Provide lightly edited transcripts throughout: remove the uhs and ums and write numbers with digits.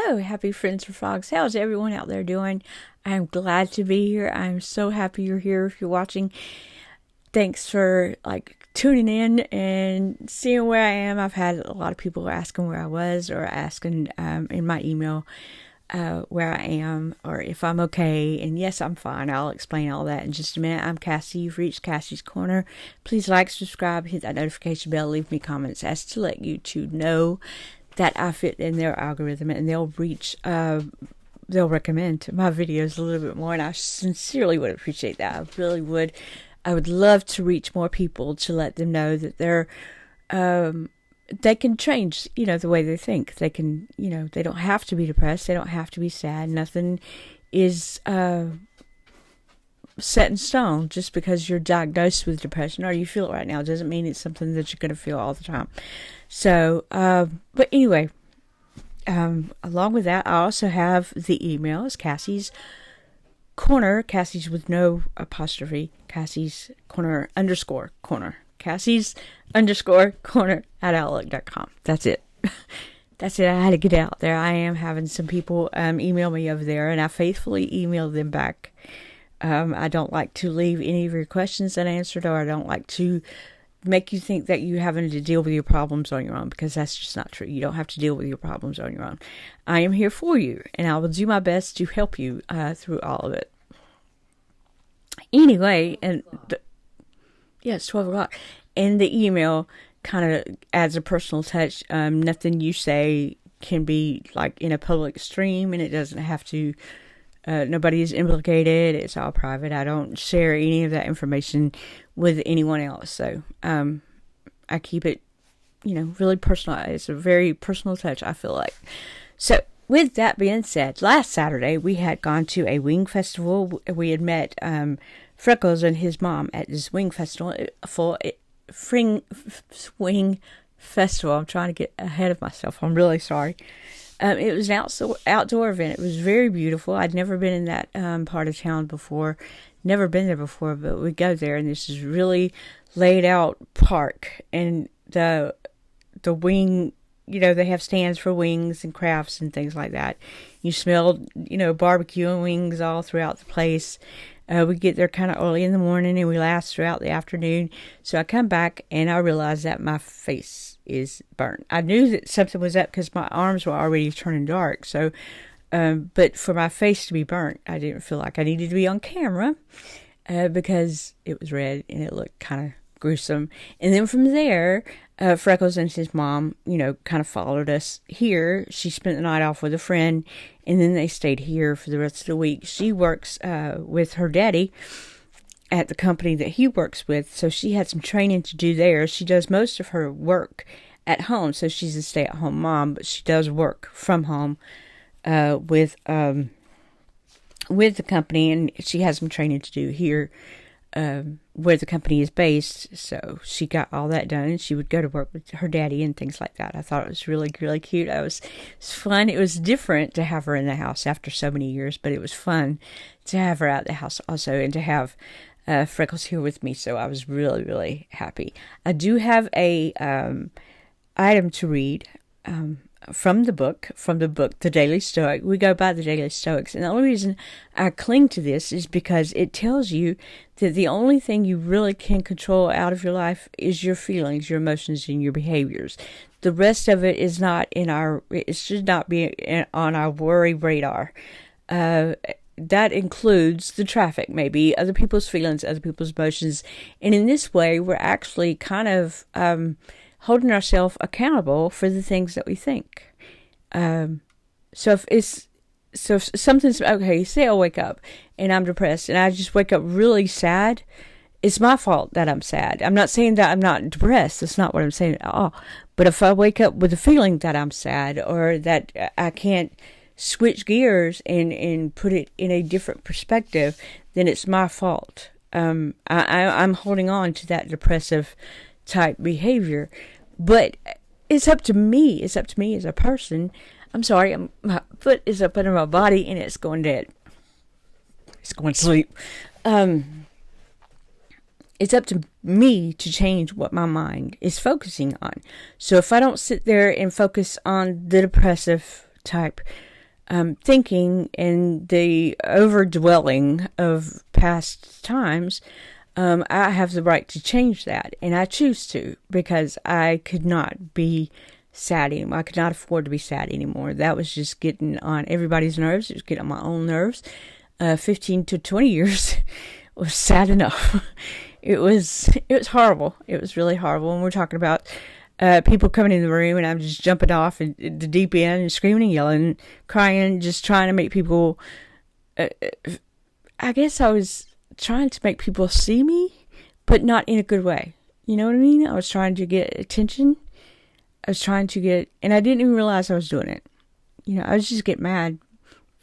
Hello, happy friends for frogs. How's everyone out there doing? I'm glad to be here. I'm so happy you're here if you're watching. Thanks for tuning in and seeing where I am. I've had a lot of people asking where I was or asking in my email where I am or if I'm okay. And yes, I'm fine. I'll explain all that in just a minute. I'm Cassie. You've reached Cassie's Corner. Please like, subscribe, hit that notification bell, leave me comments as to let YouTube know that I fit in their algorithm, and they'll recommend my videos a little bit more, and I sincerely would appreciate that. I really would. I would love to reach more people to let them know that they can change, the way they think. They can, they don't have to be depressed. They don't have to be sad. Nothing is set in stone. Just because you're diagnosed with depression or you feel it right now doesn't mean it's something that you're going to feel all the time. So, but anyway, along with that, I also have the emails, Cassie's Corner, Cassie's with no apostrophe, Cassie's Corner _corner, Cassie's _corner @outlook.com. That's it. That's it. I had to get out there. I am having some people email me over there, and I faithfully email them back. I don't like to leave any of your questions unanswered, or I don't like to make you think that you're having to deal with your problems on your own, because that's just not true. You don't have to deal with your problems on your own. I am here for you, and I will do my best to help you through all of it. Anyway, it's 12 o'clock, and the email kind of adds a personal touch. Nothing you say can be in a public stream, and it doesn't have to. Nobody is implicated. It's all private. I don't share any of that information with anyone else. So, I keep it, really personal. It's a very personal touch, I feel like. So, with that being said, last Saturday we had gone to a wing festival. We had met Freckles and his mom at this wing festival swing festival. I'm trying to get ahead of myself. I'm really sorry. It was an outdoor event. It was very beautiful. I'd never been in that part of town before. Never been there before, but we go there, and this is really laid out park. And the wing, they have stands for wings and crafts and things like that. You smell, barbecue and wings all throughout the place. We get there kind of early in the morning, and we last throughout the afternoon. So I come back, and I realize that my face is burnt. I knew that something was up because my arms were already turning dark. So, but for my face to be burnt, I didn't feel like I needed to be on camera because it was red and it looked kind of gruesome. And then from there, Freckles and his mom, kind of followed us here. She spent the night off with a friend, and then they stayed here for the rest of the week. She works with her daddy at the company that he works with, so she had some training to do there. She does most of her work at home, so she's a stay-at-home mom, but she does work from home with the company, and she has some training to do here where the company is based. So she got all that done, and she would go to work with her daddy and things like that. I thought it was really, really cute. It was fun. It was different to have her in the house after so many years, but it was fun to have her out the house also, and to have Freckles here with me. So I was really, really happy. I do have a item to read from the book, The Daily Stoic. We go by the Daily Stoics, and the only reason I cling to this is because it tells you that the only thing you really can control out of your life is your feelings, your emotions, and your behaviors. The rest of it is not it should not be on our worry radar. That includes the traffic, maybe other people's feelings, other people's emotions. And in this way, we're actually kind of holding ourselves accountable for the things that we think. So if something's okay, say I wake up and I'm depressed and I just wake up really sad, it's my fault that I'm sad. I'm not saying that I'm not depressed. That's not what I'm saying at all. But if I wake up with a feeling that I'm sad, or that I can't switch gears and put it in a different perspective, then it's my fault. I'm holding on to that depressive type behavior, but it's up to me. It's up to me as a person. I'm sorry, my foot is up under my body and it's going dead. It's going to sleep. It's up to me to change what my mind is focusing on. So if I don't sit there and focus on the depressive type thinking and the overdwelling of past times, I have the right to change that, and I choose to, because I could not be sad anymore. I could not afford to be sad anymore. That was just getting on everybody's nerves. It was getting on my own nerves. 15 to 20 years was sad enough. It was horrible. It was really horrible. And we're talking about people coming in the room, and I'm just jumping off in the deep end and screaming and yelling, and crying, just trying to make people. I guess I was trying to make people see me, but not in a good way. You know what I mean? I was trying to get attention. I was trying to get, and I didn't even realize I was doing it. You know, I was just getting mad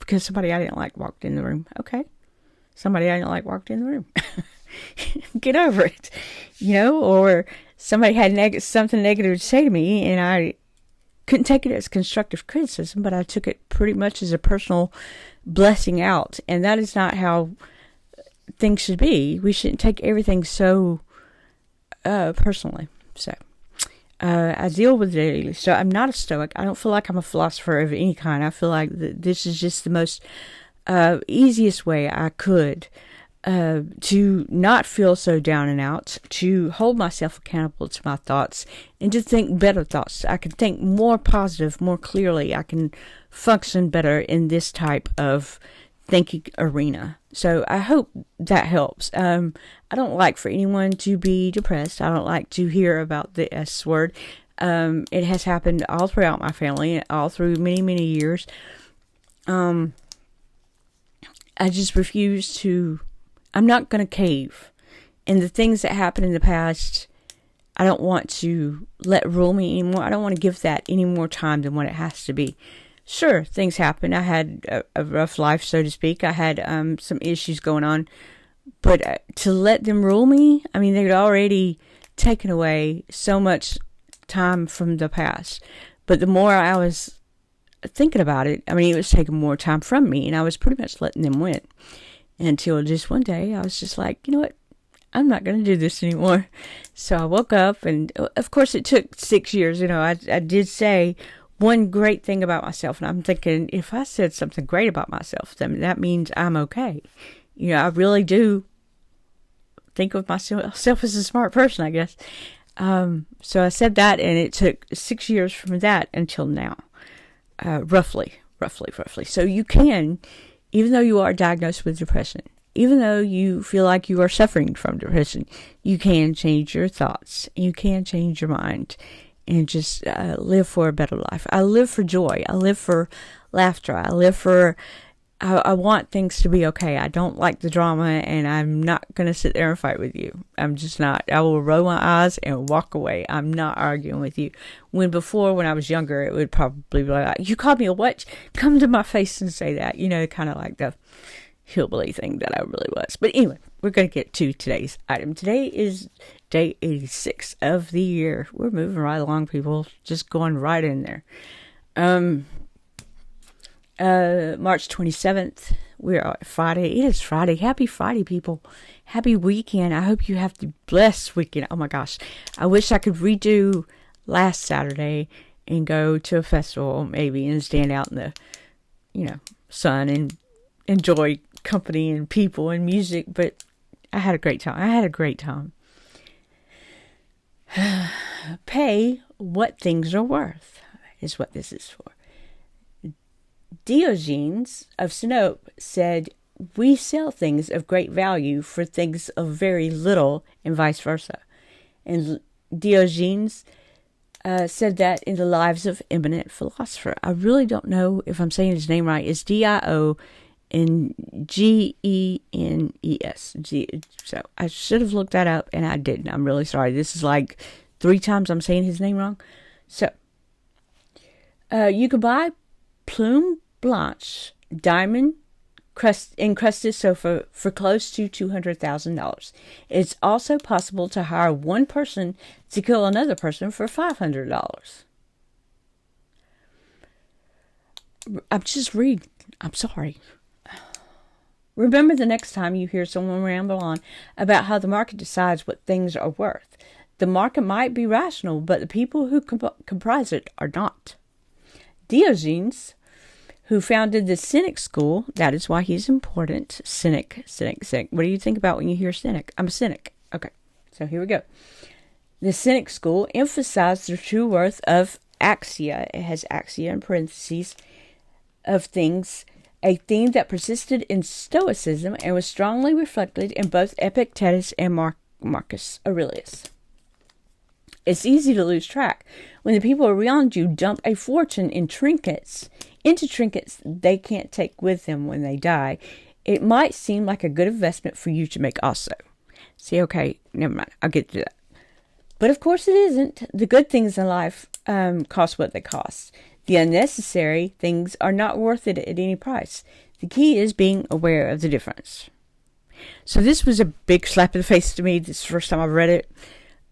because somebody I didn't like walked in the room. Okay. Somebody I didn't like walked in the room. Get over it. You know, or somebody had something negative to say to me, and I couldn't take it as constructive criticism, but I took it pretty much as a personal blessing out. And that is not how things should be. We shouldn't take everything so personally. So I deal with it daily. So I'm not a stoic. I don't feel like I'm a philosopher of any kind. I feel like this is just the most easiest way I could to not feel so down and out, to hold myself accountable to my thoughts, and to think better thoughts. I can think more positive, more clearly. I can function better in this type of thinking arena. So I hope that helps. I don't like for anyone to be depressed. I don't like to hear about the S word. It has happened all throughout my family, all through many, many years. I just refuse to. I'm not going to cave. And the things that happened in the past, I don't want to let rule me anymore. I don't want to give that any more time than what it has to be. Sure, things happen. I had a rough life, so to speak. I had some issues going on. But to let them rule me, I mean, they'd already taken away so much time from the past. But the more I was thinking about it, I mean, it was taking more time from me, and I was pretty much letting them win. Until just one day, I was just like, you know what? I'm not going to do this anymore. So I woke up, and of course it took 6 years. You know, I did say one great thing about myself, and I'm thinking, if I said something great about myself, then that means I'm okay. You know, I really do think of myself as a smart person, I guess. So I said that, and it took 6 years from that until now, roughly. So you can, even though you are diagnosed with depression, even though you feel like you are suffering from depression, you can change your thoughts. You can change your mind and just live for a better life. I live for joy. I live for laughter. I want things to be okay. I don't like the drama, and I'm not going to sit there and fight with you. I'm just not. I will roll my eyes and walk away. I'm not arguing with you. When I was younger, it would probably be like, you called me a what? Come to my face and say that. You know, kind of like the hillbilly thing that I really was. But anyway, we're going to get to today's item. Today is day 86 of the year. We're moving right along, people. Just going right in there. March 27th. We're Friday. It is Friday. Happy Friday, people. Happy weekend. I hope you have the blessed weekend. Oh my gosh. I wish I could redo last Saturday and go to a festival maybe and stand out in the, sun and enjoy company and people and music, but I had a great time. Pay what things are worth is what this is for. Diogenes of Sinope said, "We sell things of great value for things of very little, and vice versa." And Diogenes said that in the Lives of Eminent Philosopher. I really don't know if I'm saying his name right. It's Diogenes. So I should have looked that up, and I didn't. I'm really sorry. This is like 3 times I'm saying his name wrong. So you could buy Plume Blanche diamond encrusted sofa for close to $200,000. It's also possible to hire one person to kill another person for $500. I'm just reading. I'm sorry. Remember the next time you hear someone ramble on about how the market decides what things are worth. The market might be rational, but the people who comprise it are not. Diogenes, who founded the Cynic School. That is why he's important. Cynic. What do you think about when you hear cynic? I'm a cynic. Okay, so here we go. The Cynic School emphasized the true worth of axia. It has axia in parentheses, of things, a theme that persisted in Stoicism and was strongly reflected in both Epictetus and Marcus Aurelius. It's easy to lose track when the people around you dump a fortune into trinkets they can't take with them when they die. It might seem like a good investment for you to make also. See, okay, never mind. I'll get to that. But of course it isn't. The good things in life cost what they cost. The unnecessary things are not worth it at any price. The key is being aware of the difference. So this was a big slap in the face to me. This is the first time I've read it.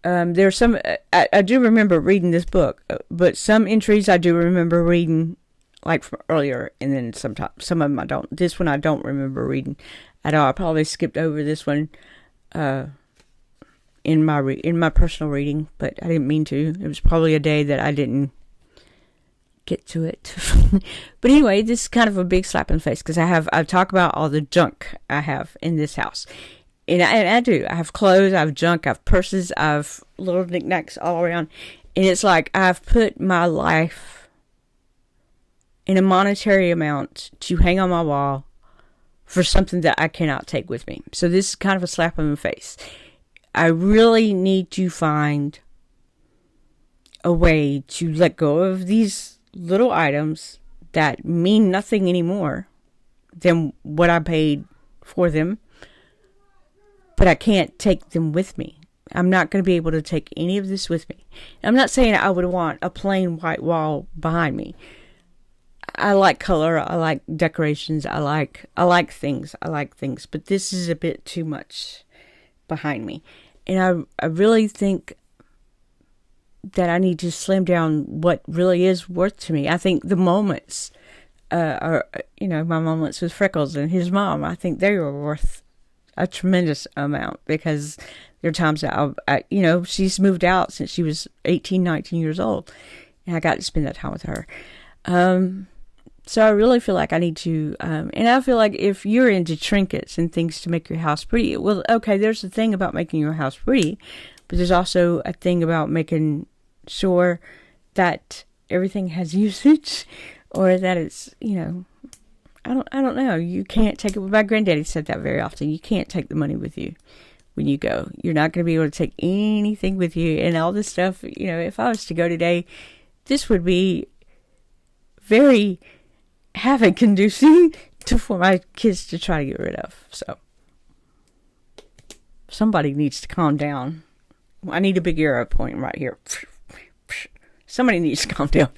There are some, I do remember reading this book, but some entries I do remember reading, like from earlier, and then some of them I don't. This one I don't remember reading at all. I probably skipped over this one in my personal reading, but I didn't mean to. It was probably a day that I didn't get to it. But anyway, this is kind of a big slap in the face because I talk about all the junk I have in this house. And I do. I have clothes, I have junk, I have purses, I have little knickknacks all around. And it's like I've put my life in a monetary amount to hang on my wall for something that I cannot take with me. So this is kind of a slap in the face. I really need to find a way to let go of these little items that mean nothing anymore than what I paid for them. But I can't take them with me. I'm not going to be able to take any of this with me. I'm not saying I would want a plain white wall behind me. I like color. I like decorations. I like things. But this is a bit too much behind me. And I really think that I need to slim down what really is worth to me. I think the moments, my moments with Freckles and his mom, I think they were worth a tremendous amount because there are times that she's moved out since she was 18, 19 years old, and I got to spend that time with her. So I really feel like I need to, and I feel like if you're into trinkets and things to make your house pretty, well, okay, there's the thing about making your house pretty, but there's also a thing about making sure that everything has usage or that it's, I don't know. You can't take it. My granddaddy said that very often. You can't take the money with you when you go. You're not going to be able to take anything with you. And all this stuff, if I was to go today, this would be very havoc conducive for my kids to try to get rid of. So somebody needs to calm down. I need a big arrow pointing right here. Somebody needs to calm down.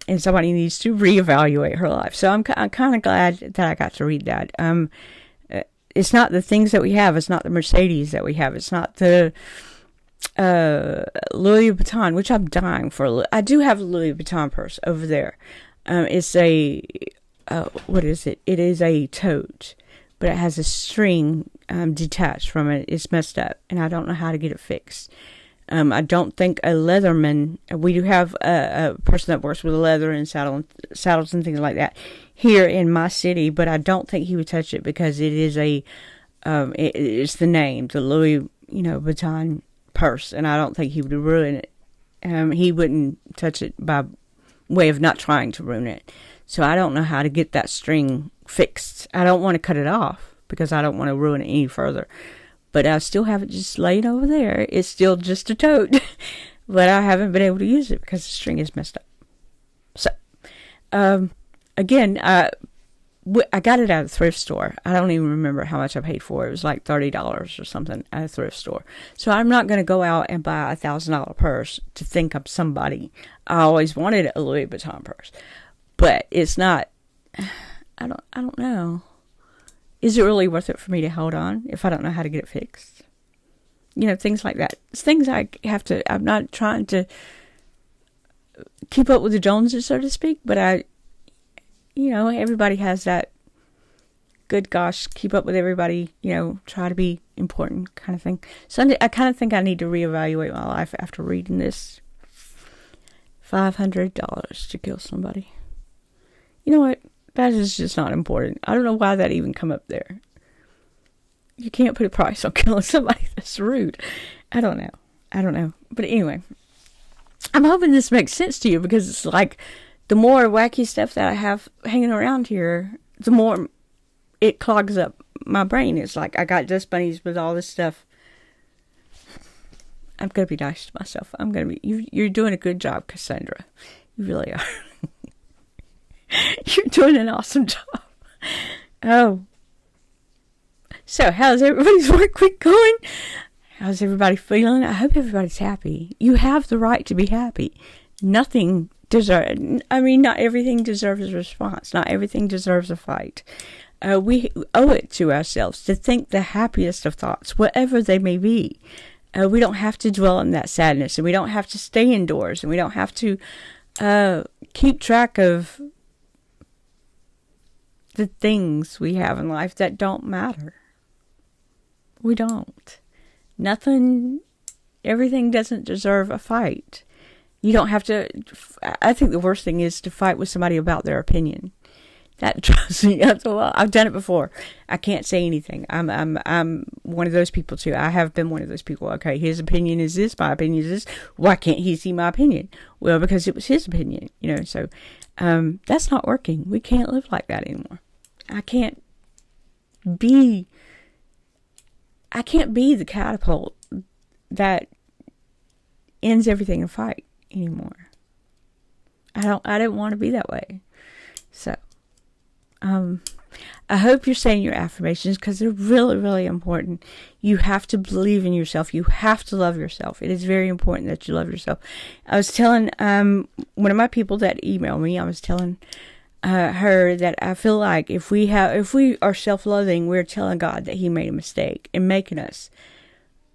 And somebody needs to reevaluate her life. So I'm kind of glad that I got to read that. It's not the things that we have. It's not the Mercedes that we have. It's not the Louis Vuitton, which I'm dying for. I do have a Louis Vuitton purse over there. It's a, what is it? It is a tote, but it has a string detached from it. It's messed up, and I don't know how to get it fixed. I don't think a Leatherman, we do have a person that works with leather and saddles and things like that here in my city, but I don't think he would touch it because it is it's the name, the Louis, Vuitton purse, and I don't think he would ruin it. He wouldn't touch it by way of not trying to ruin it. So I don't know how to get that string fixed. I don't want to cut it off because I don't want to ruin it any further. But I still have it just laying over there. It's still just a tote. But I haven't been able to use it because the string is messed up. So, again, I got it at a thrift store. I don't even remember how much I paid for it. It was like $30 or something at a thrift store. So I'm not going to go out and buy a $1,000 purse to think I'm somebody. I always wanted a Louis Vuitton purse. But it's not, I don't know. Is it really worth it for me to hold on if I don't know how to get it fixed? Things like that. It's things I'm not trying to keep up with the Joneses, so to speak, but everybody has that good gosh, keep up with everybody, try to be important kind of thing. So I kind of think I need to reevaluate my life after reading this. $500 to kill somebody. You know what? That is just not important. I don't know why that even come up there. You can't put a price on killing somebody. That's rude. I don't know. But anyway, I'm hoping this makes sense to you, because it's like the more wacky stuff that I have hanging around here, the more it clogs up my brain. It's like I got dust bunnies with all this stuff. I'm going to be nice to myself. You're doing a good job, Cassandra. You really are. You're doing an awesome job. Oh. So, how's everybody's work week going? How's everybody feeling? I hope everybody's happy. You have the right to be happy. Not everything deserves a response. Not everything deserves a fight. We owe it to ourselves to think the happiest of thoughts, whatever they may be. We don't have to dwell in that sadness, and we don't have to stay indoors, and we don't have to keep track of the things we have in life that don't matter. We don't. Everything doesn't deserve a fight. You don't have to. I think the worst thing is to fight with somebody about their opinion. That drives me up a lot. I've done it before. I can't say anything. I'm one of those people too. I have been one of those people. Okay, his opinion is this, my opinion is this. Why can't he see my opinion? Well, because it was his opinion, so that's not working. We can't live like that anymore. I can't be the catapult that ends everything in a fight anymore. I don't want to be that way. So I hope you're saying your affirmations, because they're really, really important. You have to believe in yourself. You have to love yourself. It is very important that you love yourself. I was telling one of my people that emailed me, I was telling her that I feel like if we are self-loathing, we're telling God that he made a mistake in making us.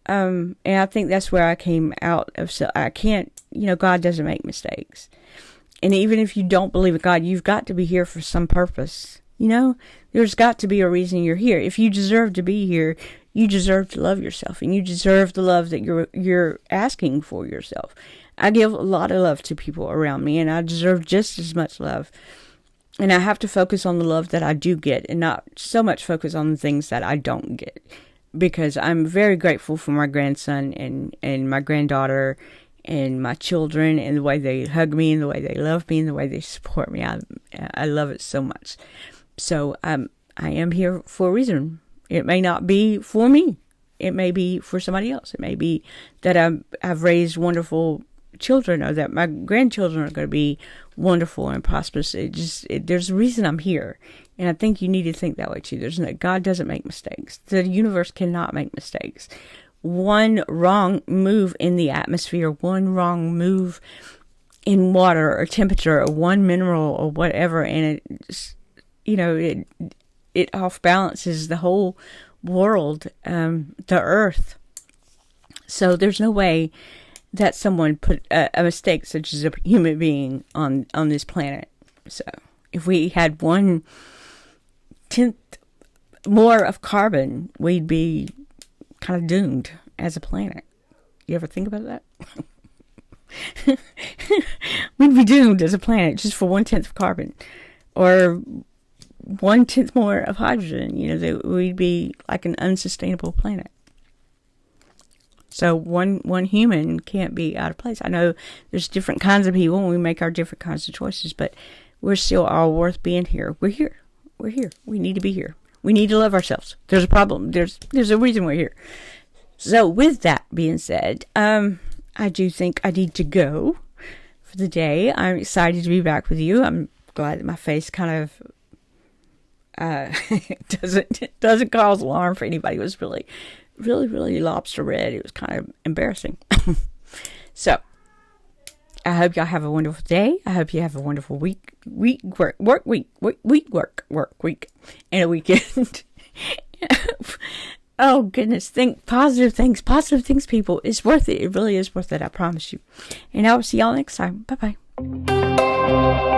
And I think that's where I came out of. So I can't, God doesn't make mistakes. And even if you don't believe in God, you've got to be here for some purpose. There's got to be a reason you're here. If you deserve to be here, you deserve to love yourself, and you deserve the love that you're asking for yourself. I give a lot of love to people around me, and I deserve just as much love. And I have to focus on the love that I do get, and not so much focus on the things that I don't get. Because I'm very grateful for my grandson and my granddaughter and my children, and the way they hug me, and the way they love me, and the way they support me. I love it so much. So I am here for a reason. It may not be for me. It may be for somebody else. It may be that I've raised wonderful children, or that my grandchildren are going to be wonderful and prosperous. There's a reason I'm here. And I think you need to think that way too. God doesn't make mistakes. The universe cannot make mistakes. One wrong move in the atmosphere, one wrong move in water or temperature, or one mineral or whatever, and it off balances the whole world, the earth. So there's no way that someone put a mistake such as a human being on this planet. So if we had 1/10 more of carbon, we'd be kind of doomed as a planet. You ever think about that? We'd be doomed as a planet just for 1/10 of carbon, or 1/10 more of hydrogen. We'd be like an unsustainable planet. So one human can't be out of place. I know there's different kinds of people, and we make our different kinds of choices, but we're still all worth being here. We're here. We need to be here. We need to love ourselves. There's a problem. There's a reason we're here. So with that being said, I do think I need to go for the day. I'm excited to be back with you. I'm glad that my face kind of doesn't cause alarm for anybody. It was really, really, really lobster red. It was kind of embarrassing. So I hope y'all have a wonderful day. I hope you have a wonderful work week, and a weekend. Oh goodness, think positive things, people. It's worth it. It really is worth it. I promise you. And I will see y'all next time. Bye bye.